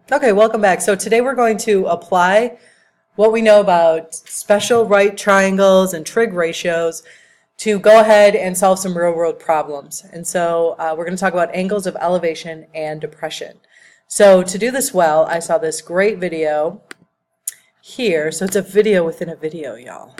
Okay, welcome back. So today we're going to apply what we know about special right triangles and trig ratios to go ahead and solve some real world problems. And so we're going to talk about angles of elevation and depression. So to do this well, I saw this great video here. So it's a video within a video, y'all.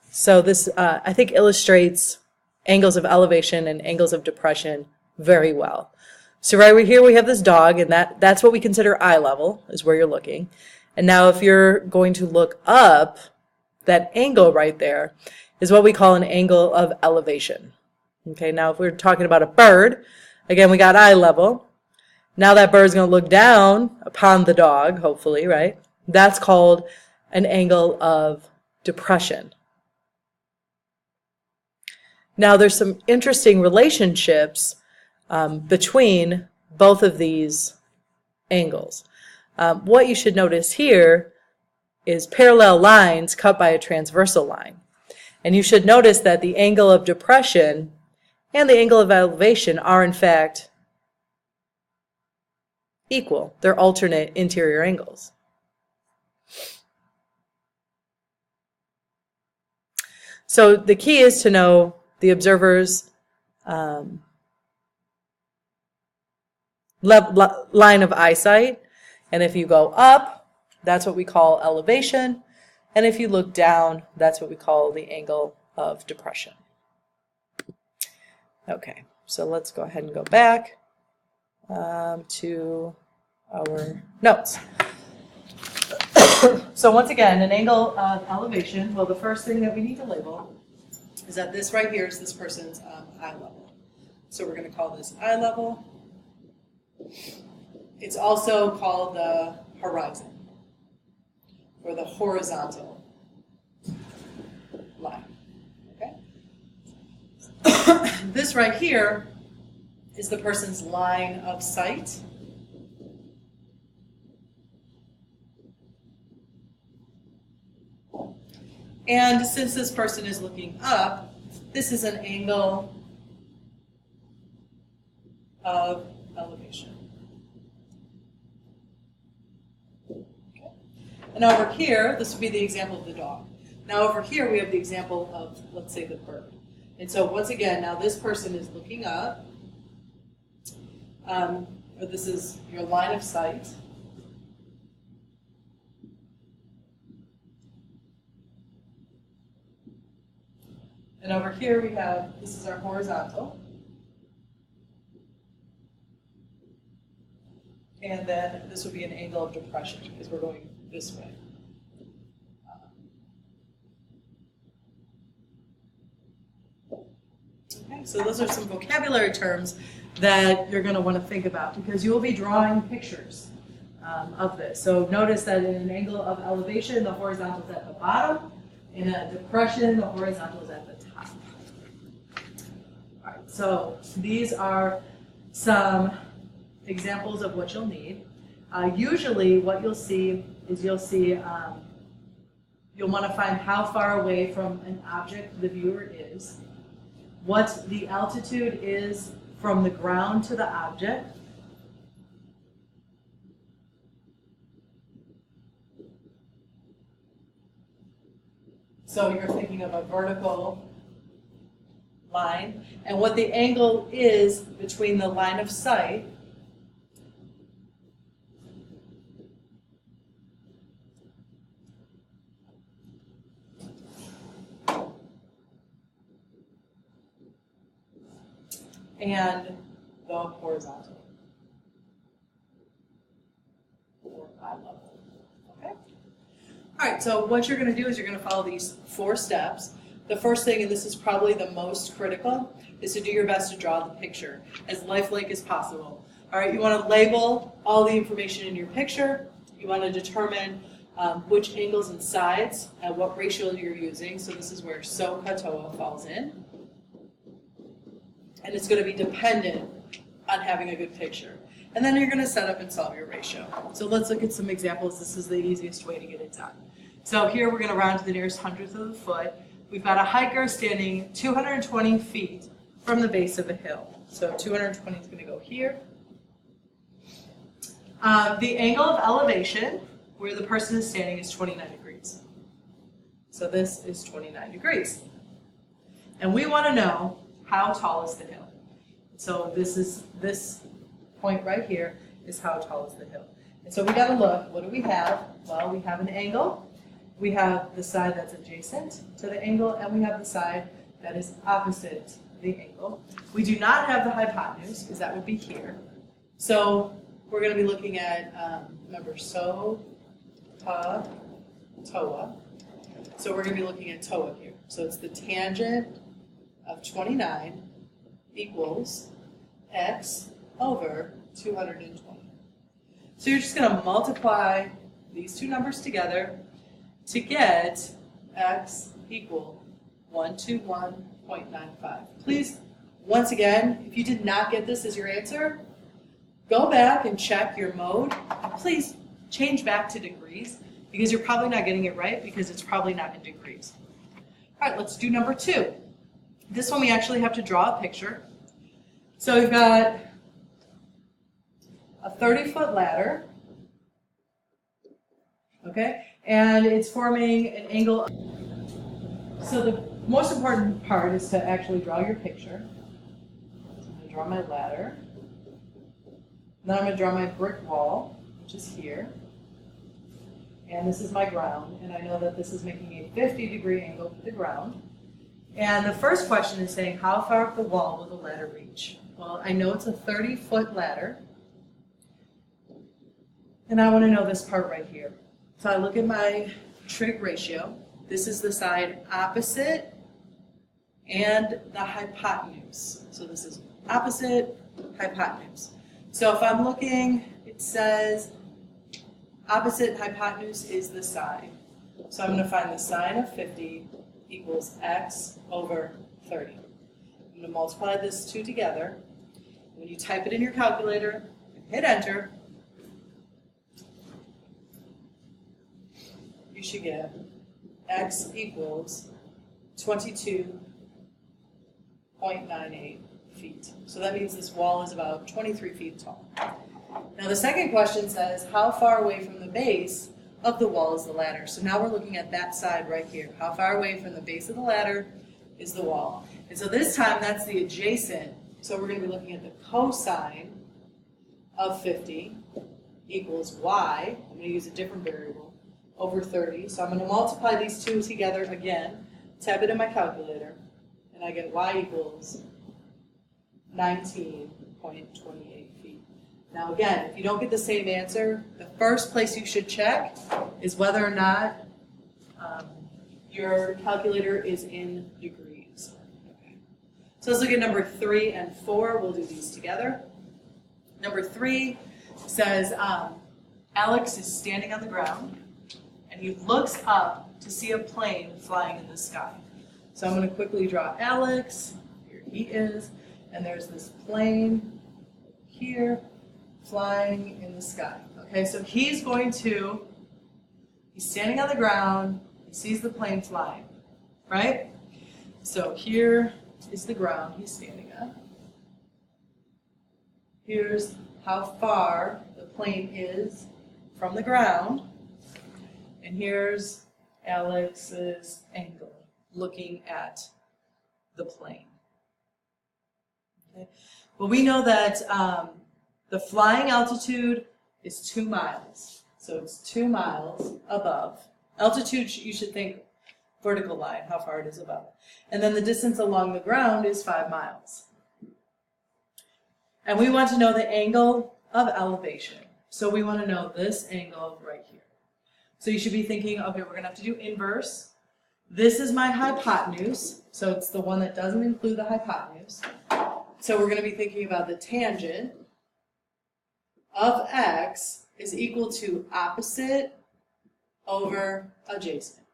So this, I think, illustrates angles of elevation and angles of depression very well. So right here we have this dog, and that's what we consider eye level, is where you're looking. And now if you're going to look up, that angle right there is what we call an angle of elevation. Okay, now if we're talking about a bird, again, we got eye level. Now that bird's going to look down upon the dog, hopefully, right? That's called an angle of depression. Now there's some interesting relationships between both of these angles. What you should notice here is parallel lines cut by a transversal line. And you should notice that the angle of depression and the angle of elevation are in fact equal. They're alternate interior angles. So the key is to know the observer's line of eyesight, and if you go up, that's what we call elevation, and if you look down, that's what we call the angle of depression. Okay, so let's go ahead and go back to our notes. So once again, an angle of elevation, well, the first thing that we need to label is that this right here is this person's eye level. So we're going to call this eye level. It's also called the horizon, or the horizontal line. Okay? This right here is the person's line of sight. And since this person is looking up, this is an angle of elevation. Okay. And over here, this would be the example of the dog. Now over here, we have the example of, let's say, the bird. And so once again, now this person is looking up. Or this is your line of sight. And over here we have, this is our horizontal. And then this would be an angle of depression because we're going this way. Okay, so those are some vocabulary terms that you're going to want to think about because you will be drawing pictures of this. So notice that in an angle of elevation, the horizontal is at the bottom. In a depression, the horizontal is at the top. All right, so these are some examples of what you'll need. Usually what you'll see is you'll want to find how far away from an object the viewer is, what the altitude is from the ground to the object, so you're thinking of a vertical line, and what the angle is between the line of sight and the horizontal or eye level. Okay? All right, so what you're going to do is you're going to follow these 4 steps. The first thing, and this is probably the most critical, is to do your best to draw the picture as lifelike as possible. All right, you want to label all the information in your picture. You want to determine which angles and sides and what ratio you're using. So this is where SOHCAHTOA falls in. And it's going to be dependent on having a good picture. And then you're going to set up and solve your ratio. So let's look at some examples. This is the easiest way to get it done. So here we're going to round to the nearest hundredth of the foot. We've got a hiker standing 220 feet from the base of a hill. So 220 is going to go here. The angle of elevation where the person is standing is 29 degrees. So this is 29 degrees. And we want to know how tall is the hill. So this point right here is how tall is the hill. And so we got to look, what do we have? Well, we have an angle. We have the side that's adjacent to the angle, and we have the side that is opposite the angle. We do not have the hypotenuse, because that would be here. So we're going to be looking at, remember, so, ta, toa. So we're going to be looking at toa here. So it's the tangent of 29 equals x over 220. So you're just going to multiply these two numbers together to get x equal 121.95. Please, once again, if you did not get this as your answer, go back and check your mode. Please change back to degrees, because you're probably not getting it right, because it's probably not in degrees. All right, let's do number 2. This one we actually have to draw a picture. So we've got a 30-foot ladder, okay, and it's forming an angle. So the most important part is to actually draw your picture. So I'm going to draw my ladder. Then I'm going to draw my brick wall, which is here. And this is my ground, and I know that this is making a 50-degree angle with the ground. And the first question is saying, how far up the wall will the ladder reach? Well, I know it's a 30-foot ladder, and I want to know this part right here. So I look at my trig ratio. This is the side opposite and the hypotenuse. So this is opposite, hypotenuse. So if I'm looking, it says opposite hypotenuse is the side. So I'm going to find the sine of 50 equals x over 30. I'm going to multiply this two together. When you type it in your calculator, hit enter, you should get x equals 22.98 feet. So that means this wall is about 23 feet tall. Now the second question says, how far away from the base of the wall is the ladder? So now we're looking at that side right here. How far away from the base of the ladder is the wall? And so this time that's the adjacent. So we're going to be looking at the cosine of 50 equals y. I'm going to use a different variable, over 30. So I'm going to multiply these two together again, type it in my calculator, and I get y equals 19.28 feet. Now again, if you don't get the same answer, the first place you should check is whether or not your calculator is in degrees. Okay. So let's look at number 3 and 4. We'll do these together. Number 3 says Alex is standing on the ground and he looks up to see a plane flying in the sky. So I'm going to quickly draw Alex. Here he is. And there's this plane here flying in the sky. Okay, so he's standing on the ground, he sees the plane flying, right? So here is the ground he's standing on. Here's how far the plane is from the ground. And here's Alex's angle looking at the plane. Okay. Well, we know that the flying altitude is 2 miles. So it's 2 miles above. Altitude, you should think vertical line, how far it is above. And then the distance along the ground is 5 miles. And we want to know the angle of elevation. So we want to know this angle right here. So you should be thinking, okay, we're going to have to do inverse. This is my hypotenuse. So it's the one that doesn't include the hypotenuse. So we're going to be thinking about the tangent of x is equal to opposite over adjacent.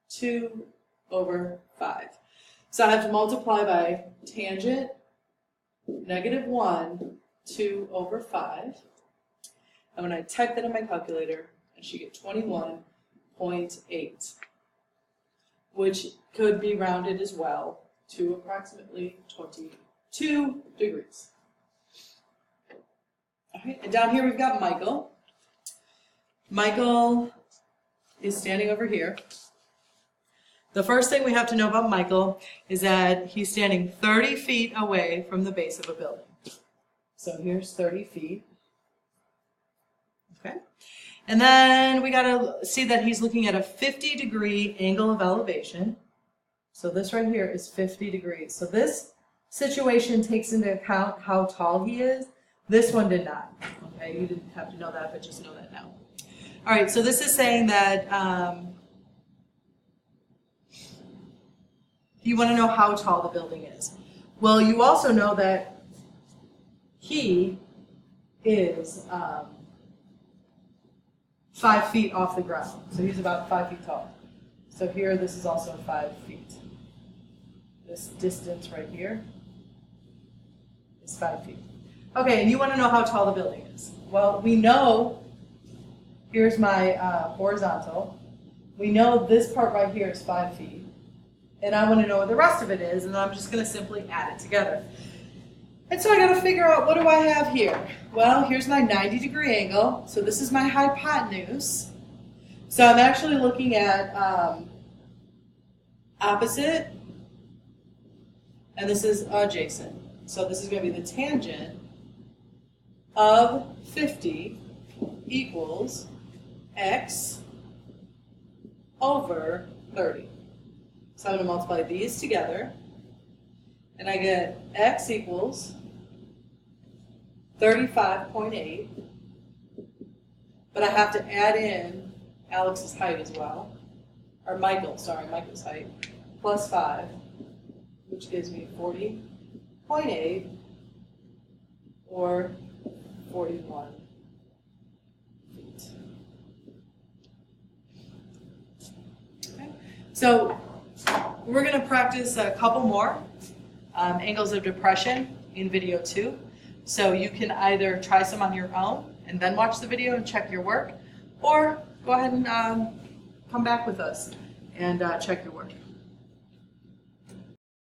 2 over 5. So I have to multiply by tangent, -1, 2 over 5. And when I type that in my calculator, I should get 21.8, which could be rounded as well to approximately 22 degrees. All right, and down here we've got Michael. Michael is standing over here. The first thing we have to know about Michael is that he's standing 30 feet away from the base of a building. So here's 30 feet. Okay. And then we got to see that he's looking at a 50-degree angle of elevation. So this right here is 50 degrees. So this situation takes into account how tall he is. This one did not. Okay, you didn't have to know that, but just know that now. All right, so this is saying that you want to know how tall the building is. Well, you also know that he is 5 feet off the ground. So he's about 5 feet tall. So here, this is also 5 feet. This distance right here is 5 feet. Okay, and you want to know how tall the building is. Well, we know, here's my horizontal. We know this part right here is 5 feet. And I want to know what the rest of it is, and I'm just going to simply add it together. And so I got to figure out, what do I have here? Well, here's my 90-degree angle. So this is my hypotenuse. So I'm actually looking at opposite, and this is adjacent. So this is going to be the tangent of 50 equals x over 30. So I'm going to multiply these together, and I get x equals 35.8, but I have to add in Alex's height as well, or Michael's height, plus 5, which gives me 40.8, or 41 feet. Okay. So we're going to practice a couple more angles of depression in video 2. So you can either try some on your own and then watch the video and check your work, or go ahead and come back with us and check your work.